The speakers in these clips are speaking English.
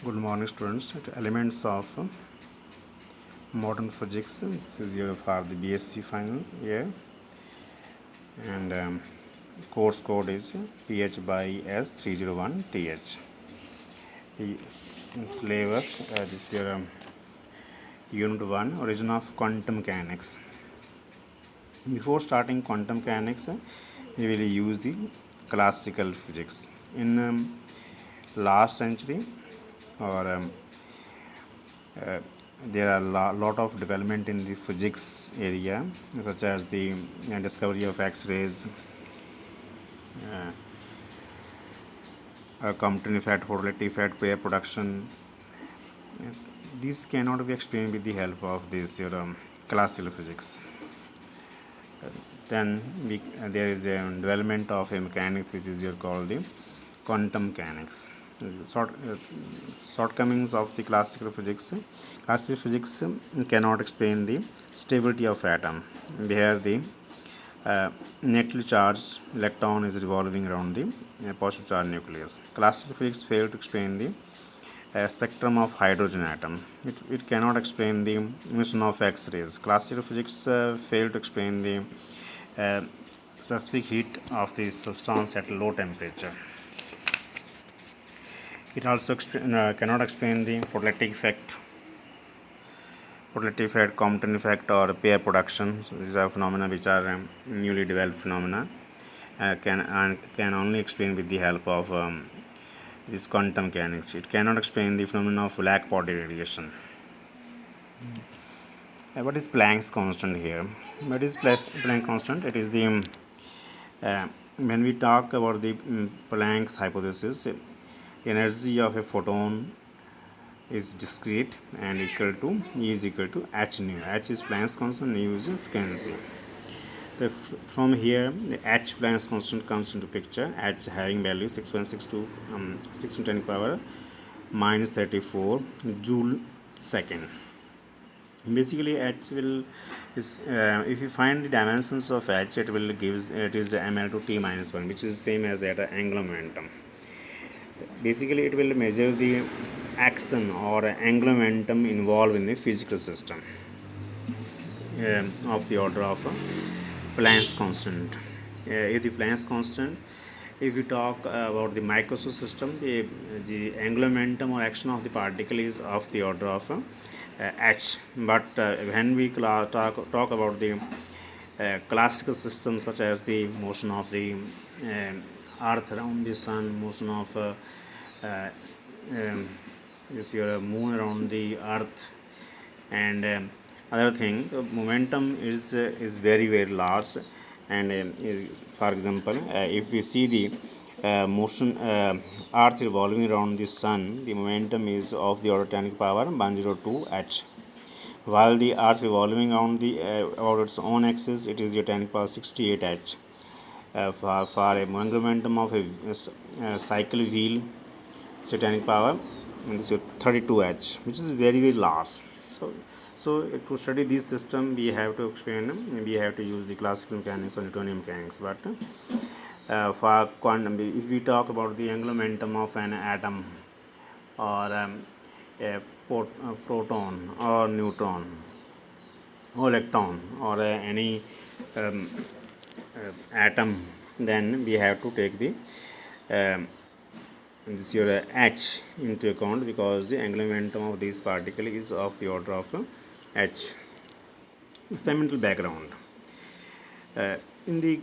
Good morning, students. Elements of modern physics. This is your for the BSc final year, and course code is PH by S 301 TH. The syllabus. This is your Unit 1, Origin of Quantum Mechanics. Before starting quantum mechanics, we will use the classical physics. In last century, or there are lot of development in the physics area, such as the discovery of X-rays, Compton effect, photoelectric effect, pair production. These cannot be explained with the help of this classical physics. Then there is a development of a mechanics which is called the quantum mechanics. Shortcomings of the classical physics. Classical physics cannot explain the stability of atom, where the netly charged electron is revolving around the positive charged nucleus. Classical physics fail to explain the spectrum of hydrogen atom. It cannot explain the emission of X-rays. Classical physics fail to explain the specific heat of the substance at low temperature. It also cannot explain the photoelectric effect, Compton effect, or pair production. So these are phenomena which are newly developed phenomena. Can only explain with the help of this quantum mechanics. It cannot explain the phenomenon of black body radiation. What is Planck's constant here? What is Planck constant? It is the when we talk about the Planck's hypothesis, energy of a photon is discrete and equal to E is equal to h nu. H is Planck's constant, nu is frequency. From here, the h Planck's constant comes into picture. H having value 6.62 6 to 10 power minus 34 joule second. Basically, h will is if you find the dimensions of h, it will gives it is ml to t minus 1, which is same as that angular momentum. Basically, it will measure the action or angular momentum involved in the physical system of the order of Planck's constant. If the Planck's constant, if you talk about the microscopic system, the angular momentum or action of the particle is of the order of h. But when we talk about the classical system, such as the motion of the earth around the sun, motion of this your moon around the earth, and other thing, the momentum is very large. And for example, if we see the motion earth revolving around the sun, the momentum is of the order 10 power 102 h, while the earth revolving around the about its own axis, it is your 10 power 68 h. For a angular momentum of a cycle wheel, satanic power, and this is 32 h, which is very large. So to study this system, we have to use the classical mechanics or Newtonian mechanics. But for quantum, if we talk about the angular momentum of an atom, or a proton or neutron or electron, or any atom, then we have to take the this your h into account, because the angular momentum of this particle is of the order of h. Experimental background. In the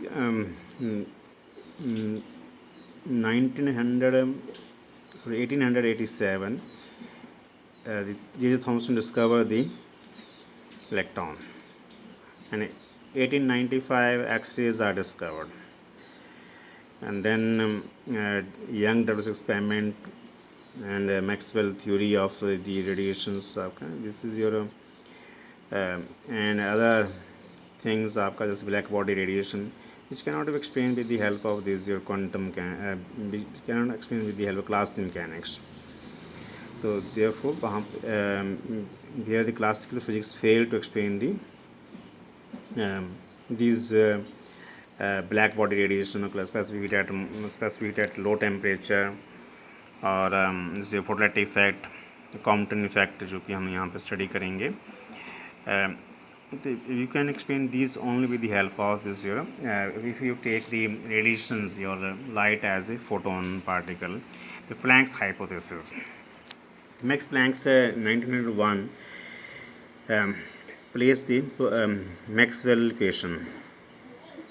1887, J.J. Thomson discovered the electron, and 1895 X-rays are discovered, and then Young does experiment, and Maxwell theory of the radiations. This is your and other things आपका जैसे black body radiation, which cannot be explained with the help of this your quantum which cannot explain with the help of classical mechanics. So therefore here the classical physics failed to explain the these black body radiation, specific heat at low temperature, और जैसे फोटोलाइट effect, Compton effect जो कि हम यहाँ पे study करेंगे. You can explain these only with the help of this here. If you take the radiations or light as a photon particle, the Planck's hypothesis. Max Planck's 1901 placed the Maxwell equation,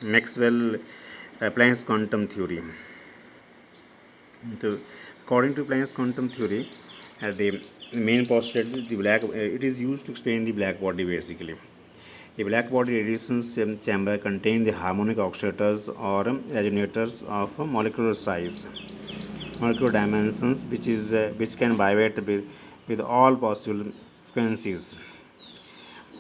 Maxwell Planck's quantum theory. So, according to Planck's quantum theory, the main postulate is the it is used to explain the black body basically. The black body radiation chamber contains the harmonic oscillators or resonators of molecular size, molecular dimensions, which can vibrate with all possible frequencies.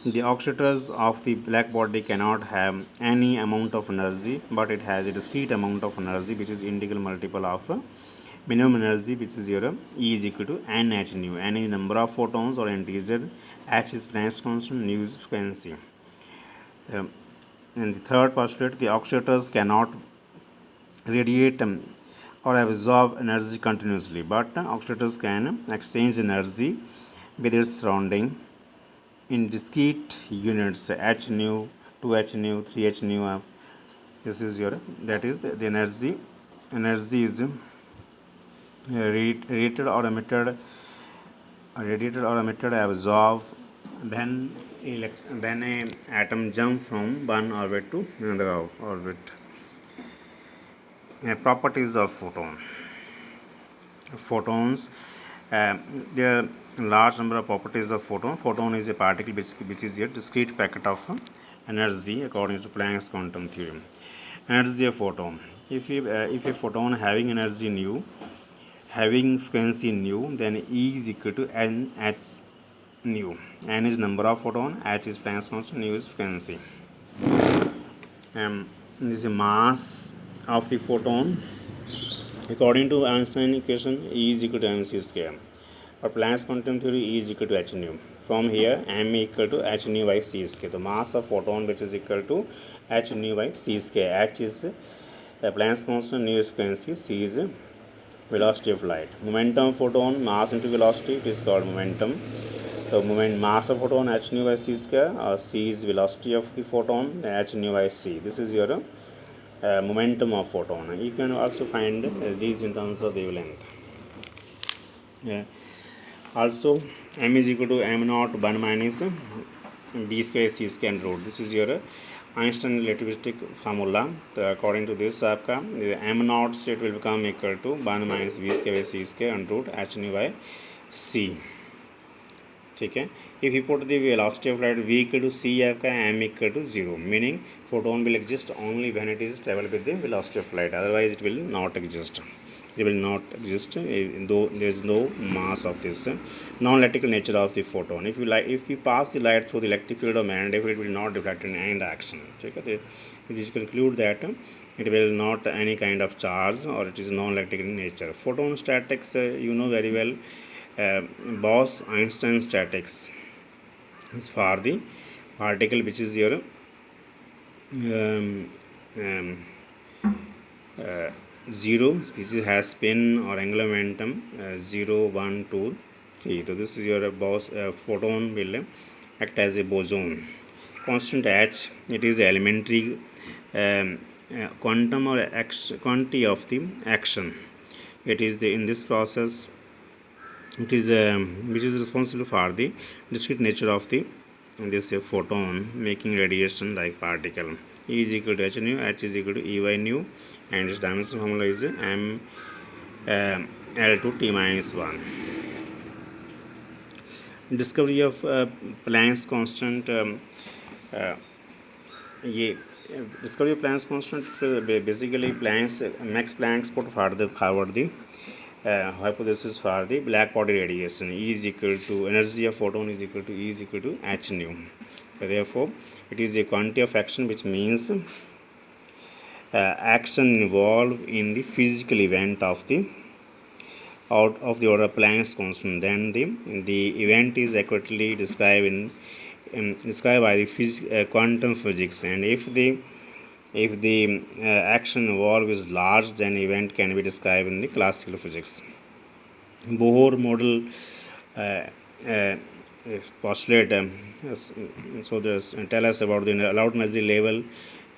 The oscillators of the black body cannot have any amount of energy, but it has a discrete amount of energy, which is integral multiple of minimum energy, which is your E is equal to nh nu. N is number of photons or integer, h is Planck's constant, nu is frequency. And the third postulate, the oscillators cannot radiate or absorb energy continuously, but oscillators can exchange energy with its surrounding in discrete units, h nu, 2h nu, 3h nu. This is your, that is the energy is radiated or emitted, absorbed when a atom jump from one orbit to another orbit. Properties of photons. There are large number of properties of photon. Photon is a particle which is a discrete packet of energy according to Planck's quantum theory. Energy of photon. If a photon having energy nu, having frequency nu, then E is equal to nh nu. N is number of photon, h is Planck's constant, nu is frequency. This is mass of the photon. According to Einstein equation, E is equal to mc square. For Planck's quantum theory, E is equal to h nu. From here, m equal to h nu by c square. The mass of photon, which is equal to h nu by c square. H is Planck's constant, nu is frequency, c is velocity of light. Momentum of photon, mass into velocity, it is called momentum. So mass of photon, h nu by c square, or c is velocity of the photon, h nu by c. This is your momentum of photon. You can also find these in terms of wavelength. Also, m is equal to m naught 1 minus b square c square root. This is your Einstein relativistic formula. So according to this, m naught state will become equal to 1 minus b square by c square and root h nu by c. Okay. If you put the velocity of light v equal to c, m equal to 0, meaning photon will exist only when it is travel with the velocity of light. Otherwise, it will not exist. It will not exist though there is no mass of this non-electrical nature of the photon. If you pass the light through the electric field of magnetic field, it will not reflect in any direction. Okay. It is conclude that it will not any kind of charge, or it is non-electrical in nature. Photon statics, you know very well. Bose-Einstein statics is for the particle which is your 0, which has spin or angular momentum 0, 1, 2, 3. So this is your photon will act as a boson. Constant h, it is elementary quantum or quantity of the action. It is in this process. It is which is responsible for the discrete nature of this photon making radiation like particle. E is equal to h nu, h is equal to E by nu, and its dimension formula is m L to t minus 1. Discovery of Planck's constant. Discovery of Planck's constant basically Max Planck's put forward the hypothesis for the black body radiation. E is equal to energy of photon is equal to E is equal to h nu. Therefore, it is a quantity of action, which means action involved in the physical event of the out of the order of Planck's constant. Then the event is accurately described by the quantum physics, and if the action involved is large, then event can be described in the classical physics. Bohr model uh, uh, postulate so there's tell us about the allowed energy level.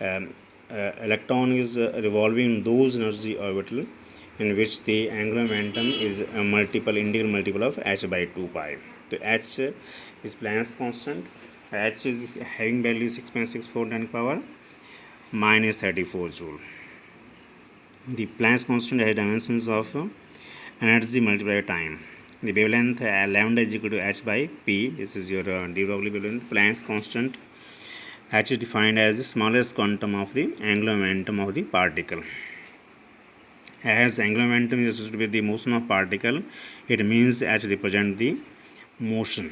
um, Electron is revolving in those energy orbital in which the angular momentum is a multiple integral multiple of h by 2 pi. So h is Planck's constant. H is having value 6.64 10 power minus 34 joule. The Planck's constant has dimensions of energy multiplied by time. The wavelength lambda is equal to h by p. This is your de Broglie wavelength. Planck's constant h is defined as the smallest quantum of the angular momentum of the particle. As angular momentum is associated with the motion of particle, it means h represents the motion.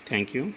Thank you.